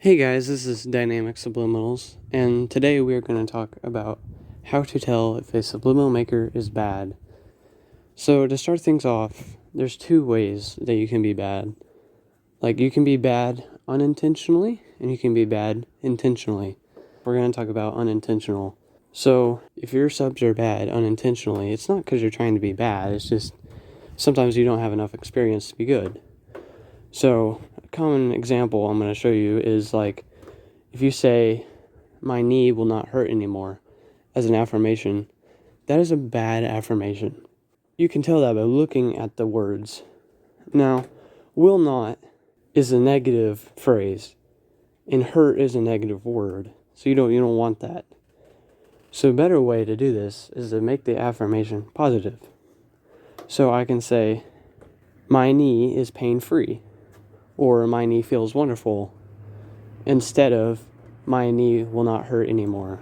Hey guys, this is Dynamic Subliminals, and today we are going to talk about how to tell if a subliminal maker is bad. So to start things off, there's two ways that you can be bad. Like, you can be bad unintentionally, and you can be bad intentionally. We're going to talk about unintentional. So if your subs are bad unintentionally, it's not because you're trying to be bad, it's just sometimes you don't have enough experience to be good. So a common example I'm going to show you is like, if you say, my knee will not hurt anymore, as an affirmation, that is a bad affirmation. You can tell that by looking at the words. Now, will not is a negative phrase, and hurt is a negative word, so you don't want that. So a better way to do this is to make the affirmation positive. So I can say, my knee is pain-free, or my knee feels wonderful, instead of my knee will not hurt anymore,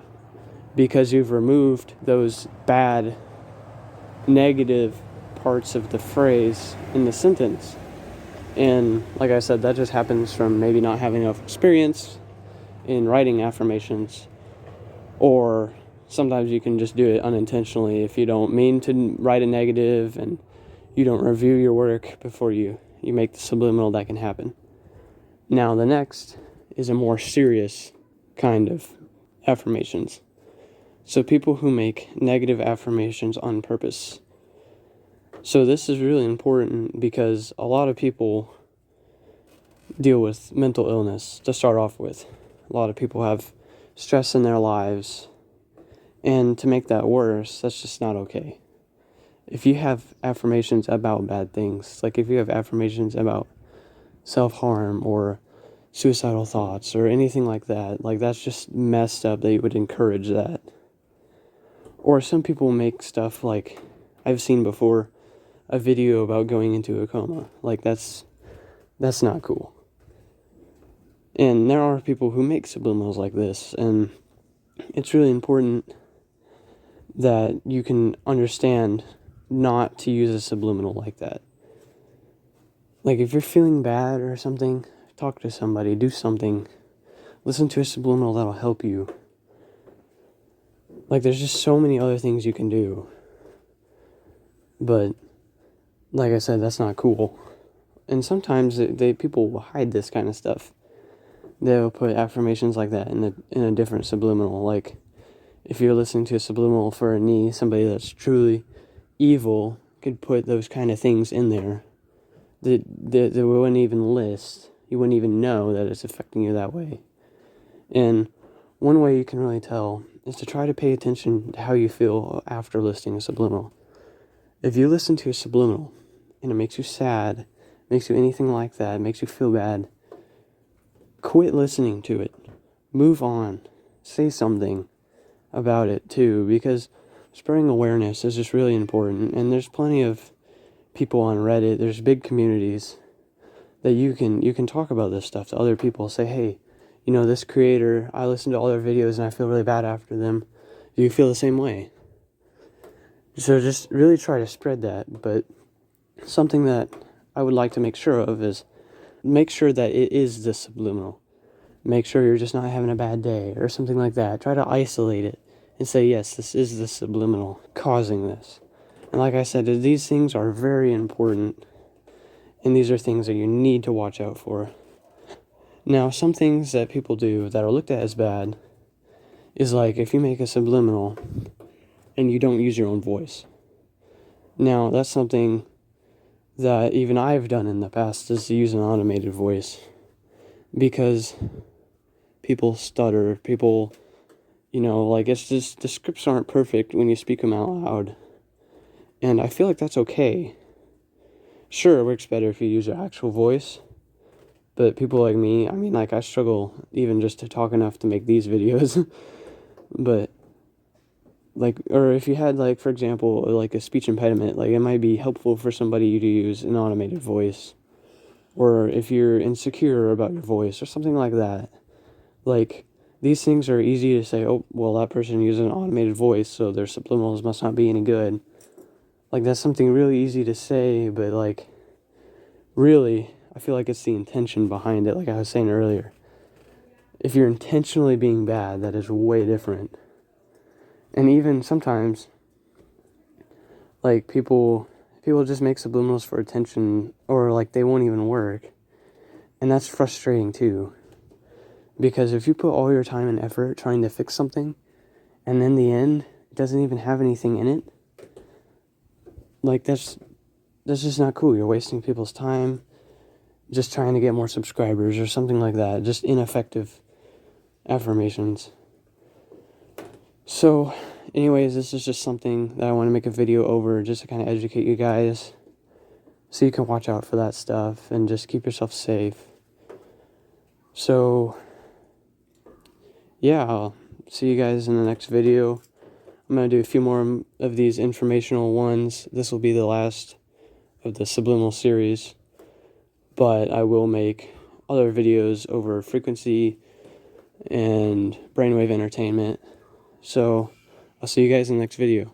because you've removed those bad, negative parts of the phrase in the sentence. And like I said, that just happens from maybe not having enough experience in writing affirmations, or sometimes you can just do it unintentionally if you don't mean to write a negative and you don't review your work before you make the subliminal. That can happen. Now the next is a more serious kind of affirmations. So people who make negative affirmations on purpose. So this is really important because a lot of people deal with mental illness to start off with. A lot of people have stress in their lives, and to make that worse, that's just not okay. If you have affirmations about bad things, like if you have affirmations about self-harm or suicidal thoughts or anything like that, like that's just messed up that you would encourage that. Or some people make stuff like, I've seen before, a video about going into a coma. Like that's not cool. And there are people who make subliminals like this, and it's really important that you can understand not to use a subliminal like that. Like if you're feeling bad or something, talk to somebody, do something, listen to a subliminal that'll help you. Like there's just so many other things you can do. But like I said, that's not cool. And sometimes people will hide this kind of stuff. They'll put affirmations like that in a different subliminal. Like if you're listening to a subliminal for a knee, somebody that's truly evil could put those kind of things in there that we wouldn't even list. You wouldn't even know that it's affecting you that way. And one way you can really tell is to try to pay attention to how you feel after listening to a subliminal. If you listen to a subliminal and it makes you sad, makes you anything like that, makes you feel bad, quit listening to it. Move on. Say something about it too, because spreading awareness is just really important. And there's plenty of people on Reddit, there's big communities that you can talk about this stuff to other people. Say, hey, this creator, I listen to all their videos and I feel really bad after them. Do you feel the same way? So just really try to spread that. But something that I would like to make sure of is make sure that it is the subliminal. Make sure you're just not having a bad day or something like that. Try to isolate it and say, yes, this is the subliminal causing this. And like I said, these things are very important, and these are things that you need to watch out for. Now, some things that people do that are looked at as bad is like if you make a subliminal and you don't use your own voice. Now, that's something that even I've done in the past, is to use an automated voice, because people stutter, it's just, the scripts aren't perfect when you speak them out loud. And I feel like that's okay. Sure, it works better if you use your actual voice, but people like me, I struggle even just to talk enough to make these videos. But, or if you had, for example, a speech impediment, it might be helpful for somebody to use an automated voice. Or if you're insecure about your voice or something like that. These things are easy to say, oh, well, that person uses an automated voice, so their subliminals must not be any good. That's something really easy to say, but, really, I feel like it's the intention behind it, like I was saying earlier. If you're intentionally being bad, that is way different. And even sometimes, like, people just make subliminals for attention, or like they won't even work. And that's frustrating too. Because if you put all your time and effort trying to fix something, and in the end, it doesn't even have anything in it, like, that's just not cool. You're wasting people's time just trying to get more subscribers or something like that. Just ineffective affirmations. So, anyways, this is just something that I want to make a video over just to kind of educate you guys so you can watch out for that stuff and just keep yourself safe. So, yeah, I'll see you guys in the next video. I'm going to do a few more of these informational ones. This will be the last of the Subliminal series, but I will make other videos over frequency and brainwave entertainment. So, I'll see you guys in the next video.